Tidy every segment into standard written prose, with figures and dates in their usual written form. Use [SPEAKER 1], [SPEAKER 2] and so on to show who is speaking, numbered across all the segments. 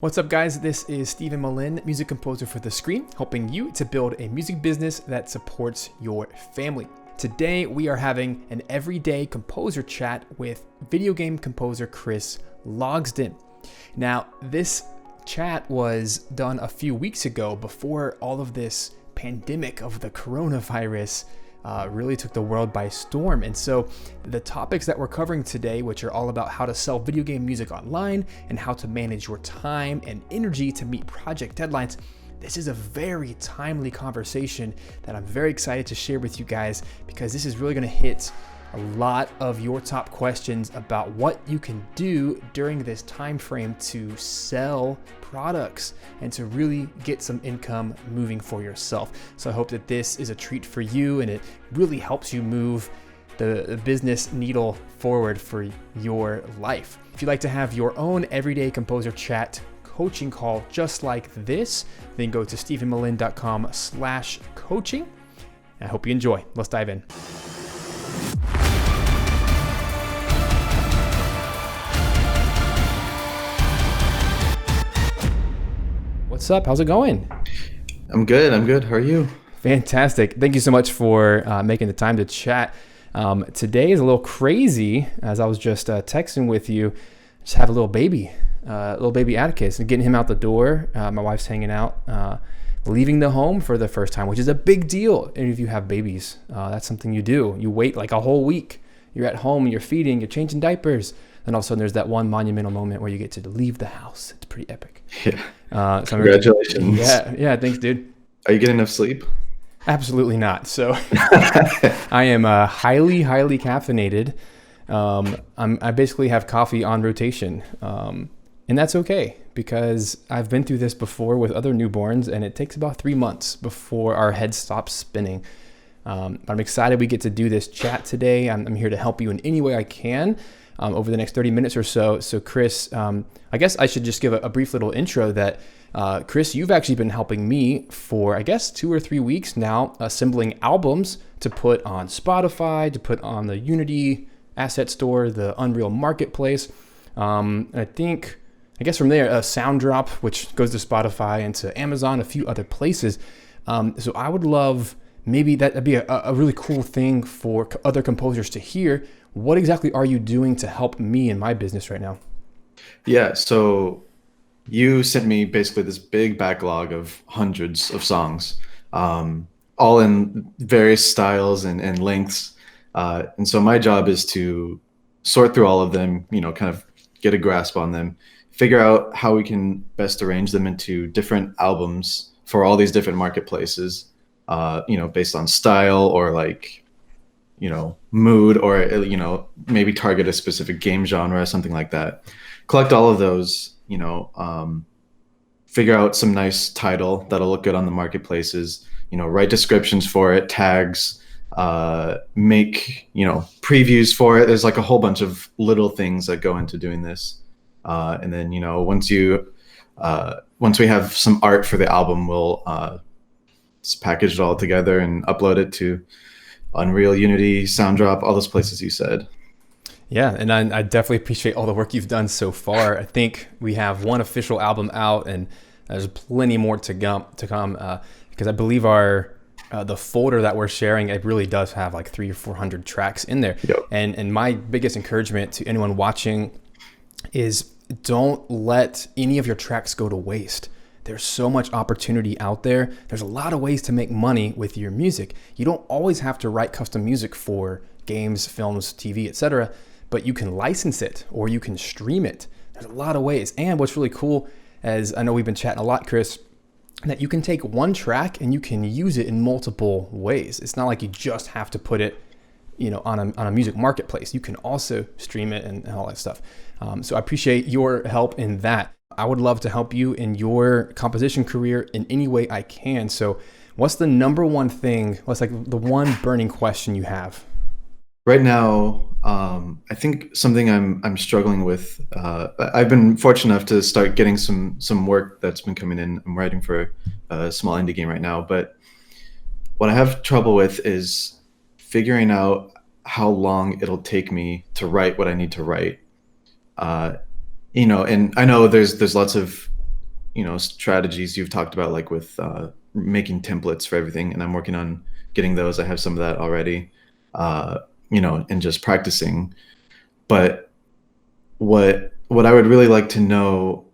[SPEAKER 1] What's up, guys? This is Stephen Melin, music composer for The Screen, helping you to build a music business that supports your family. Today, we are having an everyday composer chat with video game composer Chris Logsdon. Now, this chat was done a few weeks ago before all of this pandemic of the coronavirus really took the world by storm. And so the topics that we're covering today, which are all about how to sell video game music online and how to manage your time and energy to meet project deadlines, this is a very timely conversation that I'm very excited to share with you guys, because this is really going to hit a lot of your top questions about what you can do during this time frame to sell products and to really get some income moving for yourself. So I hope that this is a treat for you and it really helps you move the business needle forward for your life. If you'd like to have your own everyday composer chat coaching call just like this, then go to stephenmelin.com/coaching. I hope you enjoy. Let's dive in. What's up? How's it going?
[SPEAKER 2] I'm good. How are you?
[SPEAKER 1] Fantastic. Thank you so much for making the time to chat. Today is a little crazy, as I was just texting with you. Just have a little baby Atticus, and getting him out the door. My wife's hanging out, leaving the home for the first time, which is a big deal. And if you have babies, that's something you do. You wait like a whole week. You're at home, you're feeding, you're changing diapers. Then all of a sudden there's that one monumental moment where you get to leave the house. It's pretty epic.
[SPEAKER 2] Yeah.
[SPEAKER 1] So
[SPEAKER 2] Congratulations.
[SPEAKER 1] Yeah, thanks, dude.
[SPEAKER 2] Are you getting enough sleep?
[SPEAKER 1] Absolutely not. So I am highly caffeinated. I basically have coffee on rotation. And that's okay, because I've been through this before with other newborns, and it takes about 3 months before our head stops spinning. But I'm excited we get to do this chat today. I'm here to help you in any way I can over the next 30 minutes or so. So Chris, I guess I should just give a brief little intro that Chris, you've actually been helping me for, I guess, 2 or 3 weeks now, assembling albums to put on Spotify, to put on the Unity Asset Store, the Unreal Marketplace. I guess from there, a Sound Drop, which goes to Spotify and to Amazon, a few other places. So I would love, maybe that'd be a really cool thing for other composers to hear. What exactly are you doing to help me in my business right now?
[SPEAKER 2] Yeah, so you sent me basically this big backlog of hundreds of songs, all in various styles and lengths. And so my job is to sort through all of them, kind of get a grasp on them, figure out how we can best arrange them into different albums for all these different marketplaces, based on style or mood, or, maybe target a specific game genre, something like that. Collect all of those, figure out some nice title that'll look good on the marketplaces, write descriptions for it, tags, make, previews for it. There's like a whole bunch of little things that go into doing this. And then, once we have some art for the album, we'll just package it all together and upload it to Unreal, Unity, SoundDrop, all those places you said.
[SPEAKER 1] Yeah, and I definitely appreciate all the work you've done so far. I think we have one official album out, and there's plenty more to come. Because I believe the folder that we're sharing, it really does have like 300 or 400 tracks in there.
[SPEAKER 2] Yep.
[SPEAKER 1] And my biggest encouragement to anyone watching is don't let any of your tracks go to waste. There's so much opportunity out there. There's a lot of ways to make money with your music. You don't always have to write custom music for games, films, TV, etc., but you can license it or you can stream it. There's a lot of ways. And what's really cool, as I know we've been chatting a lot, Chris, that you can take one track and you can use it in multiple ways. It's not like you just have to put it, on a music marketplace. You can also stream it and all that stuff. So I appreciate your help in that. I would love to help you in your composition career in any way I can. So what's the number one thing, what's like the one burning question you have?
[SPEAKER 2] Right now, I think something I'm struggling with, I've been fortunate enough to start getting some work that's been coming in. I'm writing for a small indie game right now, but what I have trouble with is figuring out how long it'll take me to write what I need to write. And I know there's lots of strategies you've talked about, like with making templates for everything, and I'm working on getting those. I have some of that already, and just practicing. But what I would really like to know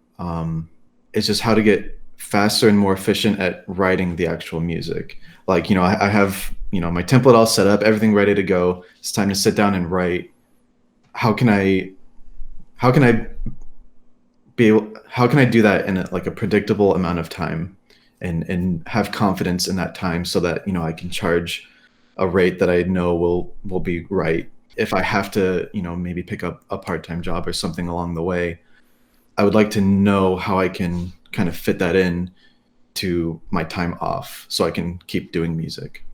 [SPEAKER 2] is just how to get faster and more efficient at writing the actual music. Like, I have, my template all set up, everything ready to go. It's time to sit down and write. How can I how can I do that in like a predictable amount of time, and have confidence in that time, so that I can charge a rate that I know will be right. If I have to, maybe pick up a part-time job or something along the way, I would like to know how I can kind of fit that in to my time off so I can keep doing music.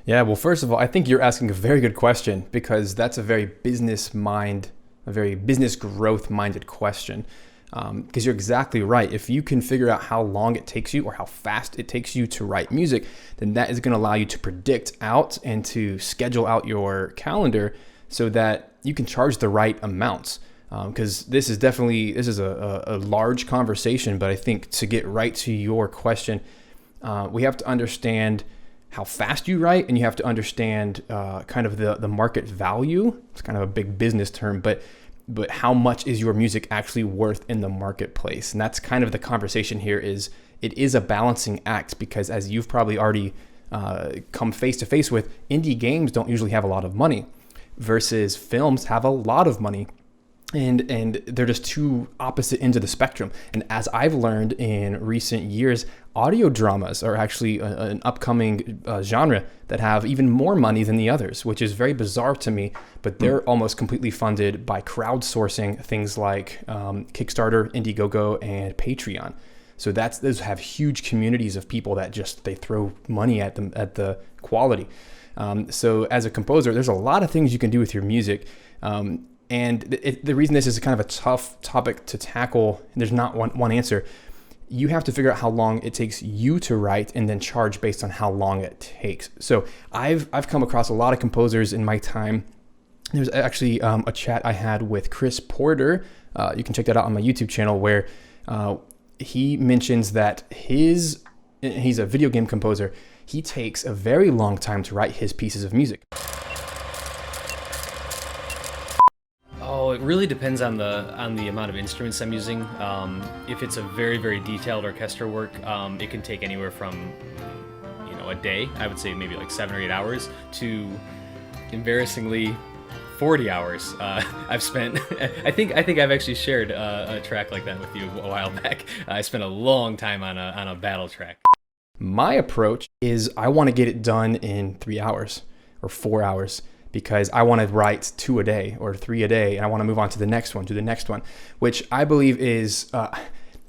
[SPEAKER 1] Yeah, well, first of all, I think you're asking a very good question, because that's a very a very business growth minded question. Because you're exactly right. If you can figure out how long it takes you or how fast it takes you to write music, then that is going to allow you to predict out and to schedule out your calendar so that you can charge the right amounts. Because this is a large conversation, but I think to get right to your question, we have to understand how fast you write, and you have to understand kind of the market value. It's kind of a big business term, but how much is your music actually worth in the marketplace? And that's kind of the conversation here. It is a balancing act, because as you've probably already come face to face with, indie games don't usually have a lot of money, versus films have a lot of money. And they're just two opposite ends of the spectrum. And as I've learned in recent years, audio dramas are actually an upcoming genre that have even more money than the others, which is very bizarre to me. But they're almost completely funded by crowdsourcing, things like Kickstarter, Indiegogo, and Patreon. So those have huge communities of people that they throw money at them, at the quality. So as a composer, there's a lot of things you can do with your music. And the reason this is kind of a tough topic to tackle, there's not one answer. You have to figure out how long it takes you to write, and then charge based on how long it takes. So I've come across a lot of composers in my time. There's actually a chat I had with Chris Porter. You can check that out on my YouTube channel, where he mentions that he's a video game composer. He takes a very long time to write his pieces of music.
[SPEAKER 3] Oh, it really depends on the amount of instruments I'm using. If it's a very, very detailed orchestra work, it can take anywhere from, a day, I would say maybe like 7 or 8 hours, to embarrassingly 40 hours. I've spent, I think I've actually shared a track like that with you a while back. I spent a long time on a battle track.
[SPEAKER 1] My approach is I want to get it done in 3 hours or 4 hours, because I want to write 2 a day or 3 a day, and I want to move on to the next one, which I believe is,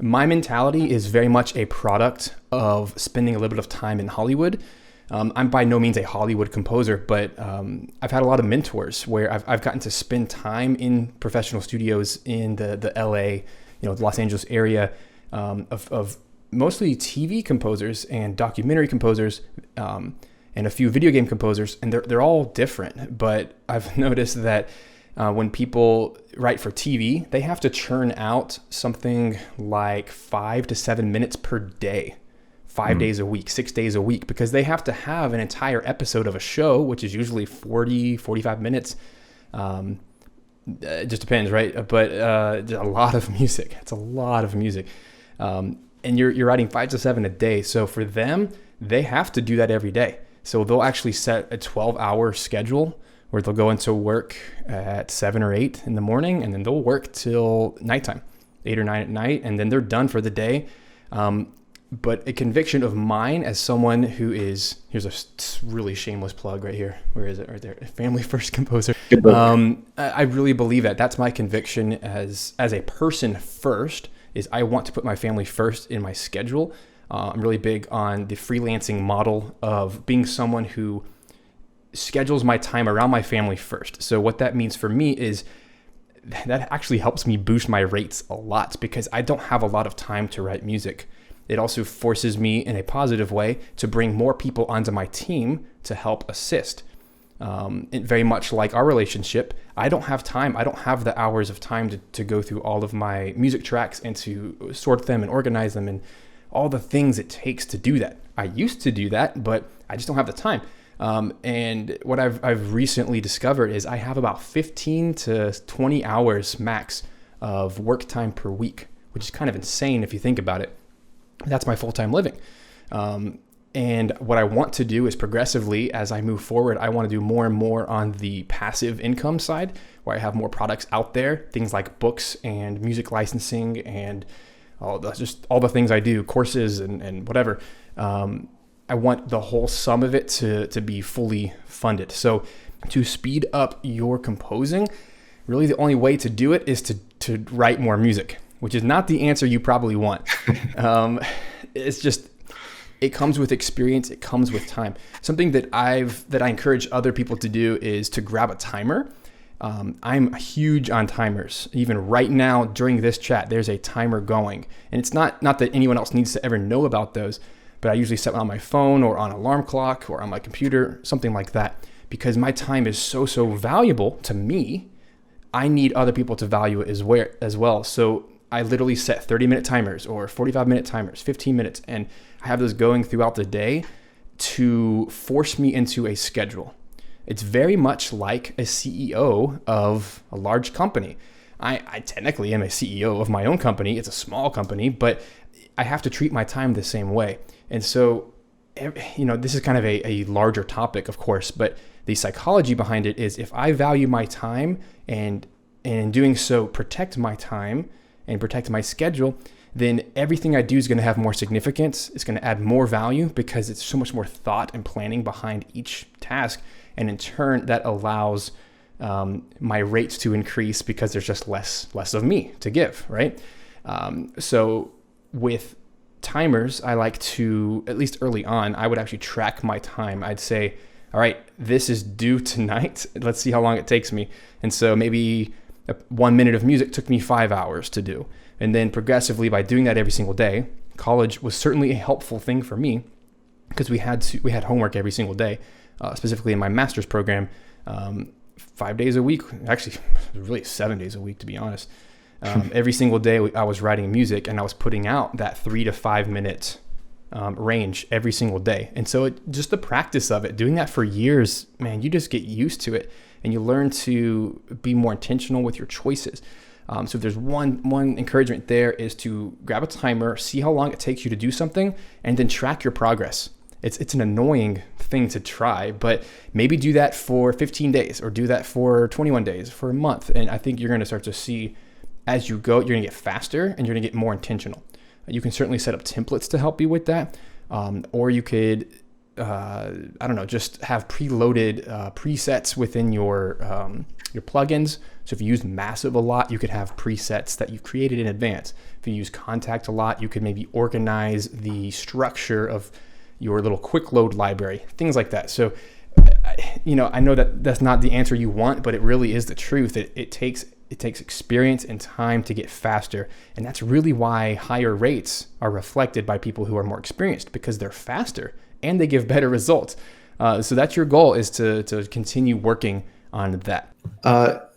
[SPEAKER 1] my mentality is very much a product of spending a little bit of time in Hollywood. I'm by no means a Hollywood composer, but I've had a lot of mentors where I've gotten to spend time in professional studios in the LA, the Los Angeles area, of mostly TV composers and documentary composers, and a few video game composers, and they're all different. But I've noticed that when people write for TV, they have to churn out something like 5 to 7 minutes per day, 5 days a week, 6 days a week, because they have to have an entire episode of a show, which is usually 40, 45 minutes. It just depends, right? But a lot of music. It's a lot of music. And you're writing 5 to 7 a day. So for them, they have to do that every day. So they'll actually set a 12-hour schedule where they'll go into work at 7 or 8 in the morning, and then they'll work till nighttime, 8 or 9 at night, and then they're done for the day. But a conviction of mine as someone who is, here's a really shameless plug right here. Where is it? Right there. Family first composer. I really believe that. That's my conviction as a person first, is I want to put my family first in my schedule. I'm really big on the freelancing model of being someone who schedules my time around my family first. So what that means for me is that actually helps me boost my rates a lot, because I don't have a lot of time to write music. It also forces me in a positive way to bring more people onto my team to help assist. And very much like our relationship, I don't have time. I don't have the hours of time to go through all of my music tracks and to sort them and organize them and all the things it takes to do that. I used to do that, but I just don't have the time. And what I've recently discovered is I have about 15 to 20 hours max of work time per week, which is kind of insane if you think about it. That's my full-time living. And what I want to do is progressively, as I move forward, I want to do more and more on the passive income side, where I have more products out there, things like books and music licensing and all the things I do, courses and whatever. I want the whole sum of it to be fully funded. So to speed up your composing, really the only way to do it is to write more music, which is not the answer you probably want. It's just, it comes with experience. It comes with time. Something that I encourage other people to do is to grab a timer. I'm huge on timers. Even right now during this chat, there's a timer going. And it's not that anyone else needs to ever know about those, but I usually set it on my phone or on an alarm clock or on my computer, something like that, because my time is so valuable to me. I need other people to value it as well. So I literally set 30-minute timers or 45-minute timers, 15 minutes, and I have those going throughout the day to force me into a schedule. It's very much like a CEO of a large company. I technically am a CEO of my own company. It's a small company, but I have to treat my time the same way. And so, this is kind of a larger topic, of course, but the psychology behind it is if I value my time and in doing so protect my time and protect my schedule, then everything I do is going to have more significance. It's going to add more value because it's so much more thought and planning behind each task. And in turn, that allows my rates to increase because there's just less of me to give, right? So with timers, I like to, at least early on, I would actually track my time. I'd say, all right, this is due tonight. Let's see how long it takes me. And so maybe 1 minute of music took me 5 hours to do. And then progressively, by doing that every single day, college was certainly a helpful thing for me because we had homework every single day, specifically in my master's program, 5 days a week, actually really 7 days a week, to be honest. Every single day I was writing music and I was putting out that 3 to 5 minute range every single day. And so just the practice of it, doing that for years, man, you just get used to it and you learn to be more intentional with your choices. So if there's one encouragement there is to grab a timer, see how long it takes you to do something, and then track your progress. It's an annoying thing to try, but maybe do that for 15 days or do that for 21 days, for a month. And I think you're going to start to see as you go, you're going to get faster and you're going to get more intentional. You can certainly set up templates to help you with that. Or you could, just have preloaded presets within your plugins. So if you use Massive a lot, you could have presets that you've created in advance. If you use Contact a lot, you could maybe organize the structure of your little quick load library, things like that. So, I know that that's not the answer you want, but it really is the truth. It takes experience and time to get faster. And that's really why higher rates are reflected by people who are more experienced, because they're faster and they give better results. So that's your goal, is to continue working on that.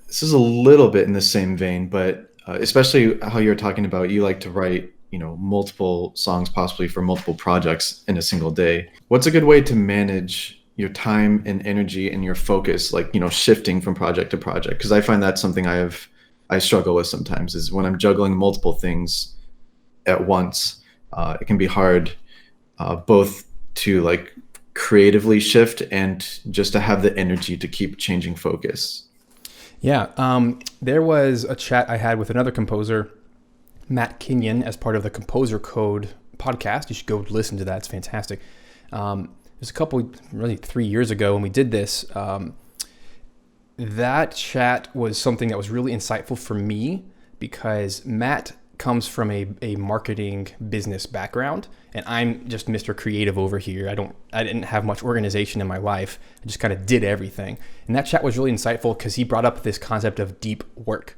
[SPEAKER 2] This is a little bit in the same vein, but especially how you're talking about, you like to write, multiple songs possibly for multiple projects in a single day. What's a good way to manage your time and energy and your focus, like, shifting from project to project? Because I find that's something I struggle with sometimes, is when I'm juggling multiple things at once. It can be hard both to like creatively shift and just to have the energy to keep changing focus.
[SPEAKER 1] Yeah, there was a chat I had with another composer, Matt Kenyon, as part of the Composer Code podcast. You should go listen to that. It's fantastic. It was 3 years ago when we did this. That chat was something that was really insightful for me because Matt comes from a marketing business background, and I'm just Mr. Creative over here. I didn't have much organization in my life. I just kind of did everything. And that chat was really insightful because he brought up this concept of deep work.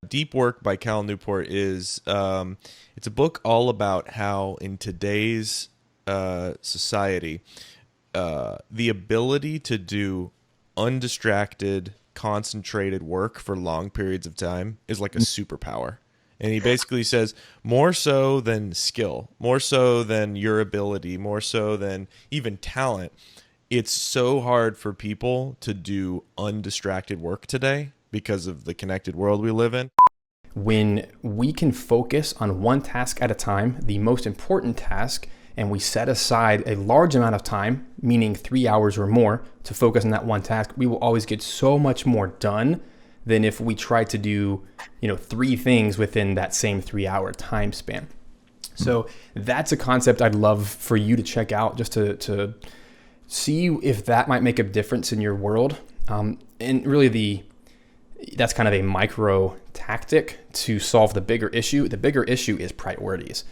[SPEAKER 4] Deep Work by Cal Newport is it's a book all about how in today's society, the ability to do undistracted, concentrated work for long periods of time is like a superpower. And he basically says more so than skill, more so than your ability, more so than even talent. It's so hard for people to do undistracted work today because of the connected world we live in.
[SPEAKER 1] When we can focus on one task at a time, the most important task, and we set aside a large amount of time, meaning 3 hours or more, to focus on that one task, we will always get so much more done than if we try to do, 3 things within that same 3-hour time span. So that's a concept I'd love for you to check out, just to see if that might make a difference in your world. And really that's kind of a micro tactic to solve the bigger issue. The bigger issue is priorities.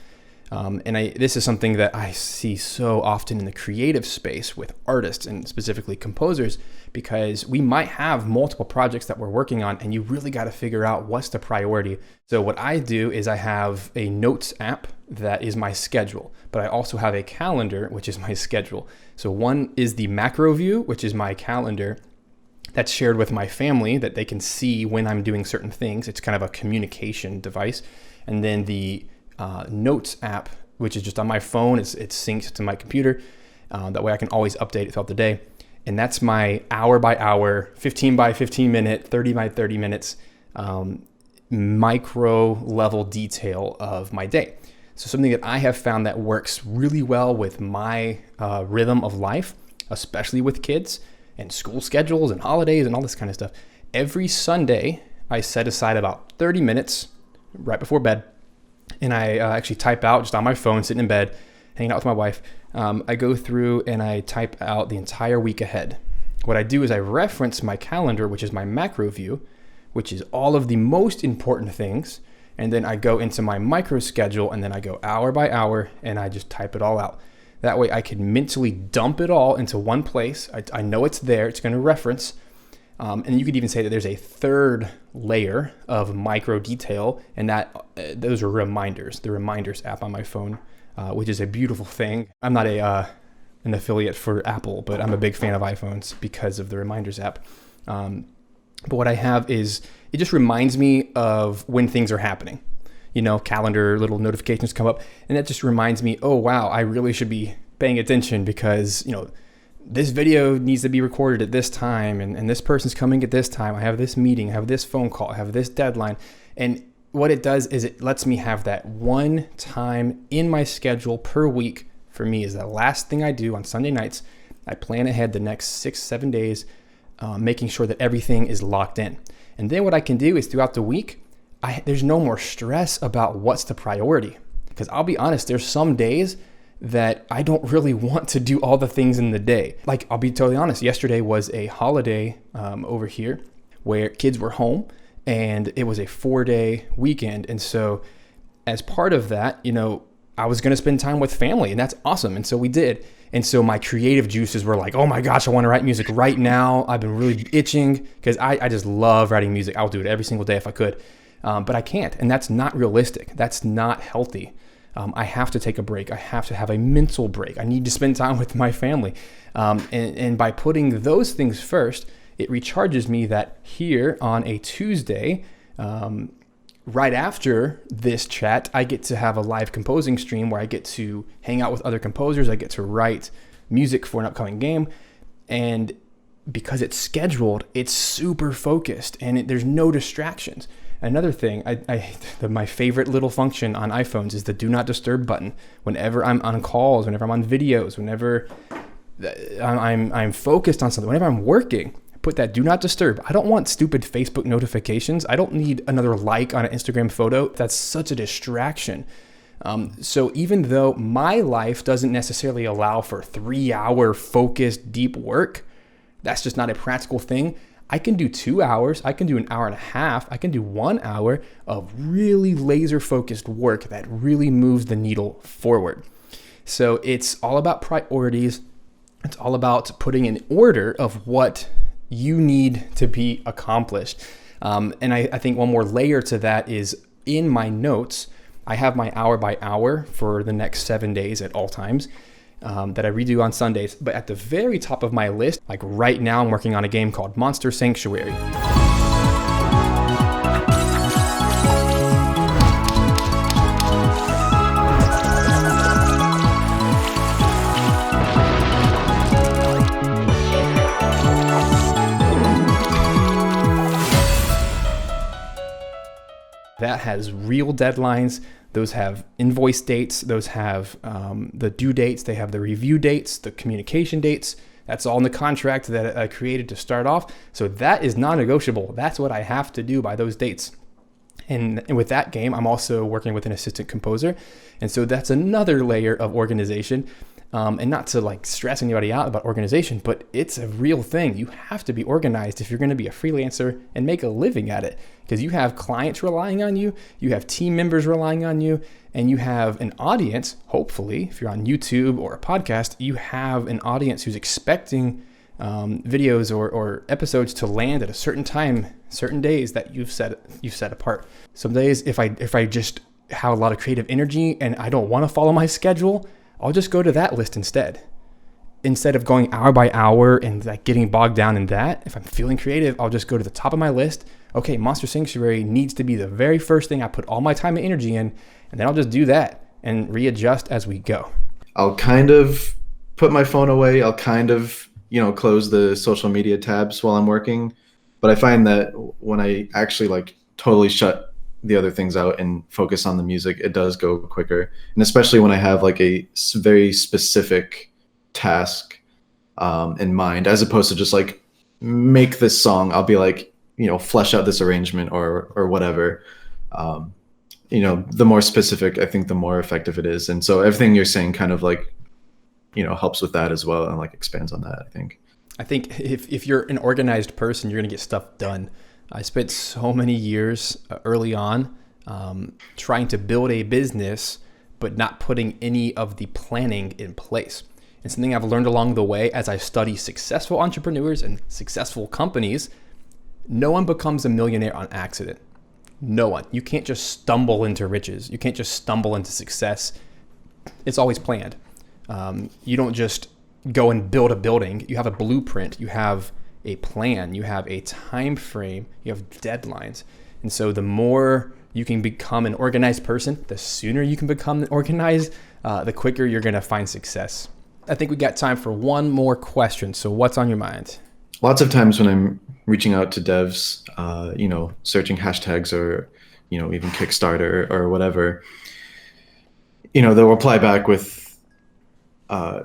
[SPEAKER 1] This is something that I see so often in the creative space with artists and specifically composers, because we might have multiple projects that we're working on and you really got to figure out what's the priority. So what I do is I have a notes app that is my schedule, but I also have a calendar, which is my schedule. So one is the macro view, which is my calendar that's shared with my family that they can see when I'm doing certain things. It's kind of a communication device. And then the notes app, which is just on my phone, it's synced to my computer. That way I can always update it throughout the day. And that's my hour by hour, 15 by 15 minute, 30 by 30 minutes, micro level detail of my day. So something that I have found that works really well with my rhythm of life, especially with kids and school schedules and holidays and all this kind of stuff. Every Sunday, I set aside about 30 minutes right before bed, and I actually type out just on my phone, sitting in bed, hanging out with my wife. I go through and I type out the entire week ahead. What I do is I reference my calendar, which is my macro view, which is all of the most important things. And then I go into my micro schedule, and then I go hour by hour and I just type it all out. That way I can mentally dump it all into one place. I know it's there, it's going to reference. And you could even say that there's a third layer of micro detail, and those are reminders, the reminders app on my phone, which is a beautiful thing. I'm not an affiliate for Apple, but I'm a big fan of iPhones because of the reminders app. But what I have is, it just reminds me of when things are happening. Calendar, little notifications come up, and that just reminds me, oh, wow, I really should be paying attention because, this video needs to be recorded at this time, and this person's coming at this time. I have this meeting, I have this phone call, I have this deadline. And what it does is it lets me have that one time in my schedule per week. For me, is the last thing I do on Sunday nights. I plan ahead the next 6-7 days, making sure that everything is locked in. And then what I can do is throughout the week, there's no more stress about what's the priority. Because I'll be honest, there's some days that I don't really want to do all the things in the day. Like, I'll be totally honest, yesterday was a holiday over here where kids were home, and it was a 4-day weekend. And so as part of that, I was going to spend time with family, and that's awesome. And so we did. And so my creative juices were like, oh my gosh, I want to write music right now. I've been really itching because I just love writing music. I'll do it every single day if I could. But I can't. And that's not realistic. That's not healthy. I have to take a break. I have to have a mental break. I need to spend time with my family. And by putting those things first, it recharges me that here on a Tuesday, right after this chat, I get to have a live composing stream where I get to hang out with other composers. I get to write music for an upcoming game. And because it's scheduled, it's super focused and there's no distractions. Another thing, my favorite little function on iPhones is the do not disturb button. Whenever I'm on calls, whenever I'm on videos, whenever I'm focused on something, whenever I'm working, I put that do not disturb. I don't want stupid Facebook notifications. I don't need another like on an Instagram photo. That's such a distraction. So even though my life doesn't necessarily allow for 3-hour focused deep work, that's just not a practical thing. I can do 2 hours, I can do an hour and a half, I can do 1 hour of really laser focused work that really moves the needle forward. So it's all about priorities. It's all about putting an order of what you need to be accomplished. And I think one more layer to that is in my notes, I have my hour by hour for the next 7 days at all times. that I redo on Sundays. But at the very top of my list, like right now, I'm working on a game called Monster Sanctuary. That has real deadlines. Those have invoice dates. Those have the due dates. They have the review dates, the communication dates. That's all in the contract that I created to start off. So that is non-negotiable. That's what I have to do by those dates. And with that game, I'm also working with an assistant composer. And so that's another layer of organization. And not to like stress anybody out about organization, but it's a real thing. You have to be organized if you're going to be a freelancer and make a living at it, because you have clients relying on you, you have team members relying on you, and you have an audience. Hopefully, if you're on YouTube or a podcast, you have an audience who's expecting videos or episodes to land at a certain time, certain days that you've set apart. Some days, if I just have a lot of creative energy and I don't want to follow my schedule, I'll just go to that list instead of going hour by hour and like getting bogged down in that. If I'm feeling creative, I'll just go to the top of my list. Okay, Monster Sanctuary needs to be the very first thing I put all my time and energy in, and then I'll just do that and readjust as we go.
[SPEAKER 2] I'll kind of put my phone away. I'll kind of, close the social media tabs while I'm working. But I find that when I actually like totally shut the other things out and focus on the music, it does go quicker. And especially when I have like a very specific task in mind, as opposed to just like make this song, I'll be like, flesh out this arrangement or whatever. The more specific, I think the more effective it is. And so everything you're saying kind of like, helps with that as well, and like expands on that, I think
[SPEAKER 1] if you're an organized person, you're going to get stuff done. I spent so many years early on trying to build a business, but not putting any of the planning in place. And something I've learned along the way as I study successful entrepreneurs and successful companies, no one becomes a millionaire on accident. No one. You can't just stumble into riches. You can't just stumble into success. It's always planned. You don't just go and build a building. You have a blueprint. You have a plan, you have a time frame, you have deadlines. And so the more you can become an organized person, the sooner you can become organized, the quicker you're going to find success. I think we got time for one more question. So what's on your mind?
[SPEAKER 2] Lots of times when I'm reaching out to devs, searching hashtags or, even Kickstarter or whatever, they'll reply back with,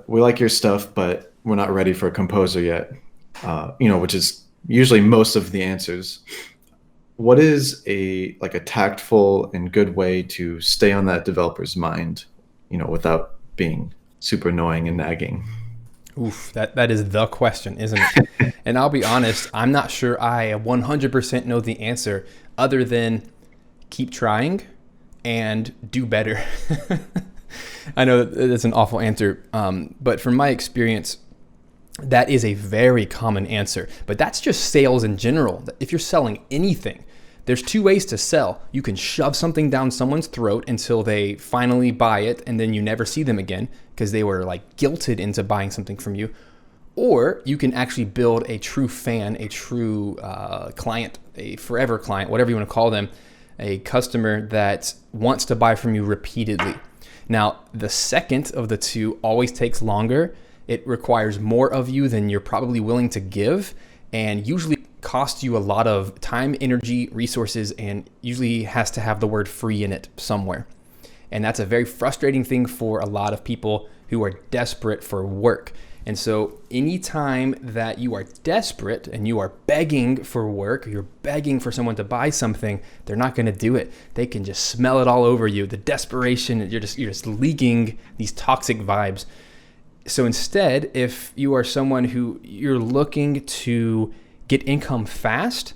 [SPEAKER 2] we like your stuff, but we're not ready for a composer yet. Which is usually most of the answers. What is a tactful and good way to stay on that developer's mind, without being super annoying and nagging?
[SPEAKER 1] Oof, that is the question, isn't it? And I'll be honest, I'm not sure I 100% know the answer, other than keep trying and do better. I know that's an awful answer, but from my experience, that is a very common answer. But that's just sales in general. If you're selling anything, there's two ways to sell. You can shove something down someone's throat until they finally buy it, and then you never see them again because they were like guilted into buying something from you. Or you can actually build a true fan, a true client, a forever client, whatever you want to call them, a customer that wants to buy from you repeatedly. Now, the second of the two always takes longer. It requires more of you than you're probably willing to give, and usually costs you a lot of time, energy, resources, and usually has to have the word free in it somewhere. And that's a very frustrating thing for a lot of people who are desperate for work. And so anytime that you are desperate and you are begging for work, or you're begging for someone to buy something, they're not going to do it. They can just smell it all over you. The desperation, you're just leaking these toxic vibes. So instead, if you are someone who you're looking to get income fast,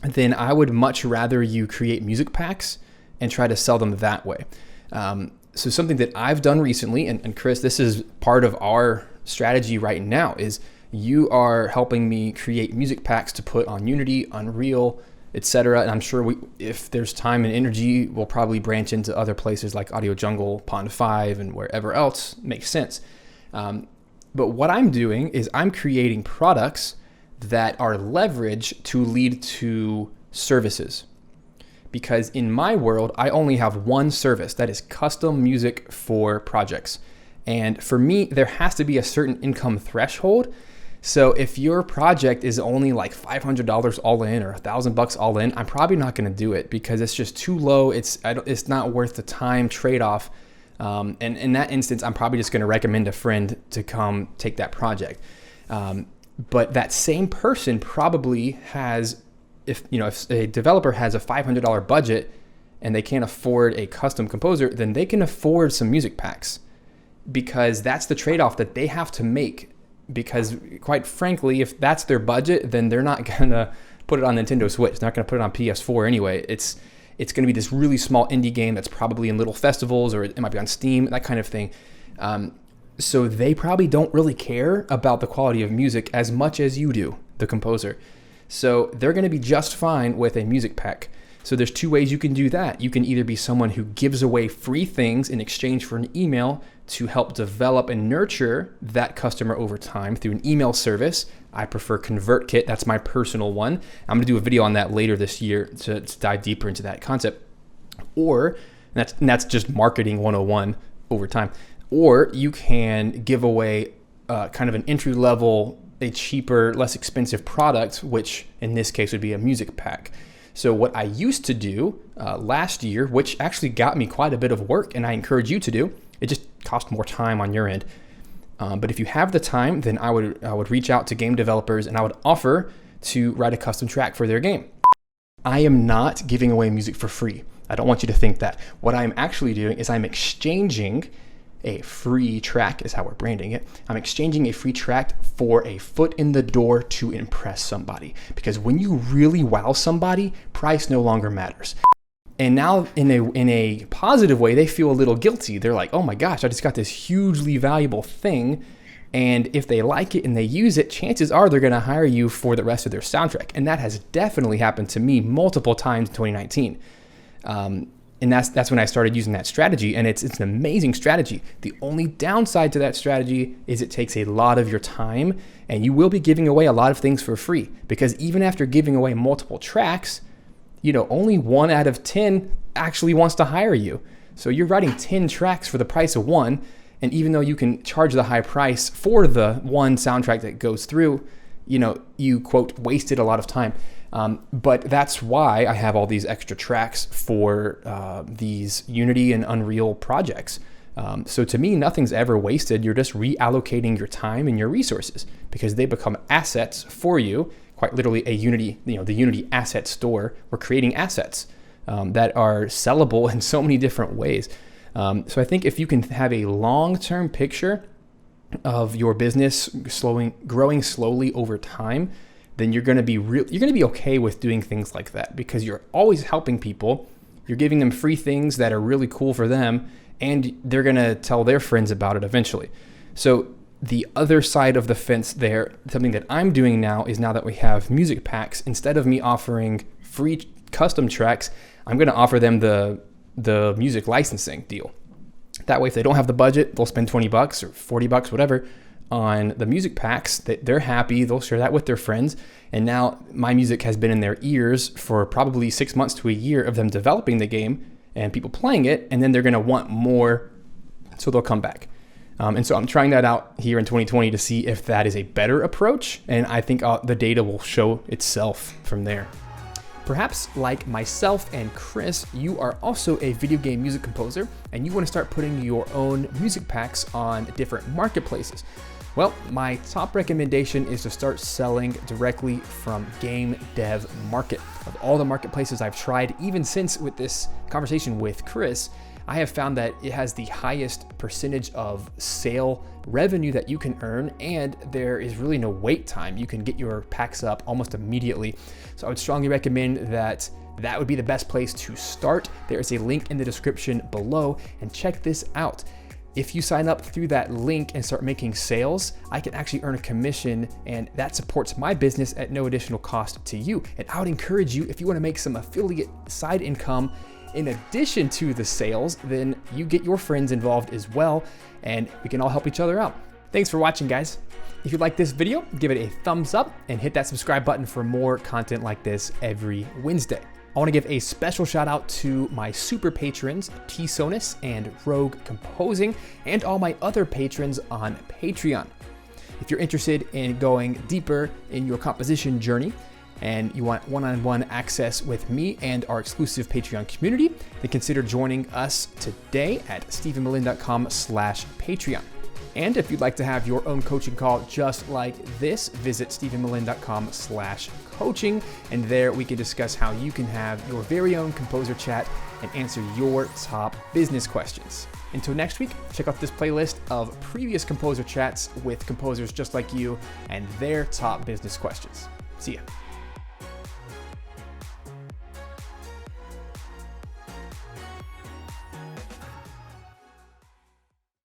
[SPEAKER 1] then I would much rather you create music packs and try to sell them that way. So something that I've done recently, and Chris, this is part of our strategy right now, is you are helping me create music packs to put on Unity, Unreal, etc. And I'm sure if there's time and energy, we'll probably branch into other places like Audio Jungle, Pond 5, and wherever else makes sense. But what I'm doing is I'm creating products that are leveraged to lead to services. Because in my world, I only have one service, that is custom music for projects. And for me, there has to be a certain income threshold. So if your project is only like $500 all in or $1,000 all in, I'm probably not going to do it because it's just too low. It's not worth the time trade-off. And in that instance, I'm probably just going to recommend a friend to come take that project. But that same person probably has, if a developer has a $500 budget and they can't afford a custom composer, then they can afford some music packs, because that's the trade-off that they have to make. Because quite frankly, if that's their budget, then they're not gonna put it on Nintendo Switch. They're not gonna put it on PS4 anyway. It's gonna be this really small indie game that's probably in little festivals, or it might be on Steam, that kind of thing. So they probably don't really care about the quality of music as much as you do, the composer. So they're gonna be just fine with a music pack. So there's two ways you can do that. You can either be someone who gives away free things in exchange for an email to help develop and nurture that customer over time through an email service. I prefer ConvertKit. That's my personal one. I'm going to do a video on that later this year to dive deeper into that concept. Or, and that's just marketing 101 over time. Or you can give away kind of an entry level, a cheaper, less expensive product, which in this case would be a music pack. So what I used to do last year, which actually got me quite a bit of work, and I encourage you to do, it just cost more time on your end. But if you have the time, then I would reach out to game developers and I would offer to write a custom track for their game. I am not giving away music for free. I don't want you to think that. What I'm actually doing is I'm exchanging a free track, is how we're branding it. I'm exchanging a free track for a foot in the door to impress somebody. Because when you really wow somebody, price no longer matters. And now in a positive way, they feel a little guilty. They're like, oh my gosh, I just got this hugely valuable thing. And if they like it and they use it, chances are they're gonna hire you for the rest of their soundtrack. And that has definitely happened to me multiple times in 2019. And that's when I started using that strategy, and it's an amazing strategy. The only downside to that strategy is it takes a lot of your time, and you will be giving away a lot of things for free, because even after giving away multiple tracks, only 1 out of 10 actually wants to hire you. So you're writing 10 tracks for the price of 1, and even though you can charge the high price for the 1 soundtrack that goes through, you quote wasted a lot of time. But that's why I have all these extra tracks for these Unity and Unreal projects. So to me, nothing's ever wasted. You're just reallocating your time and your resources, because they become assets for you. Quite literally a Unity, the Unity asset store. We're creating assets that are sellable in so many different ways. So I think if you can have a long-term picture of your business growing slowly over time, then you're going to be okay with doing things like that, because you're always helping people. You're giving them free things that are really cool for them, and they're going to tell their friends about it eventually. So the other side of the fence there, something that I'm doing now is, now that we have music packs, instead of me offering free custom tracks, I'm going to offer them the music licensing deal. That way, if they don't have the budget, they'll spend $20 or $40, whatever, on the music packs. That they're happy, they'll share that with their friends, and now my music has been in their ears for probably 6 months to a year of them developing the game and people playing it, and then they're going to want more, so they'll come back. And so I'm trying that out here in 2020 to see if that is a better approach, and I think the data will show itself from there. Perhaps like myself and Chris, you are also a video game music composer, and you want to start putting your own music packs on different marketplaces. Well, my top recommendation is to start selling directly from Game Dev Market. Of all the marketplaces I've tried, even since with this conversation with Chris, I have found that it has the highest percentage of sale revenue that you can earn, and there is really no wait time. You can get your packs up almost immediately. So I would strongly recommend that would be the best place to start. There is a link in the description below, and check this out. If you sign up through that link and start making sales, I can actually earn a commission, and that supports my business at no additional cost to you. And I would encourage you, if you want to make some affiliate side income in addition to the sales, then you get your friends involved as well, and we can all help each other out. Thanks for watching, guys. If you like this video, give it a thumbs up and hit that subscribe button for more content like this every Wednesday. I want to give a special shout out to my super patrons, T-Sonus and Rogue Composing, and all my other patrons on Patreon. If you're interested in going deeper in your composition journey and you want one-on-one access with me and our exclusive Patreon community, then consider joining us today at stephenmelin.com/Patreon. And if you'd like to have your own coaching call just like this, visit stephenmelin.com/coaching. And there we can discuss how you can have your very own composer chat and answer your top business questions. Until next week, check out this playlist of previous composer chats with composers just like you and their top business questions. See ya.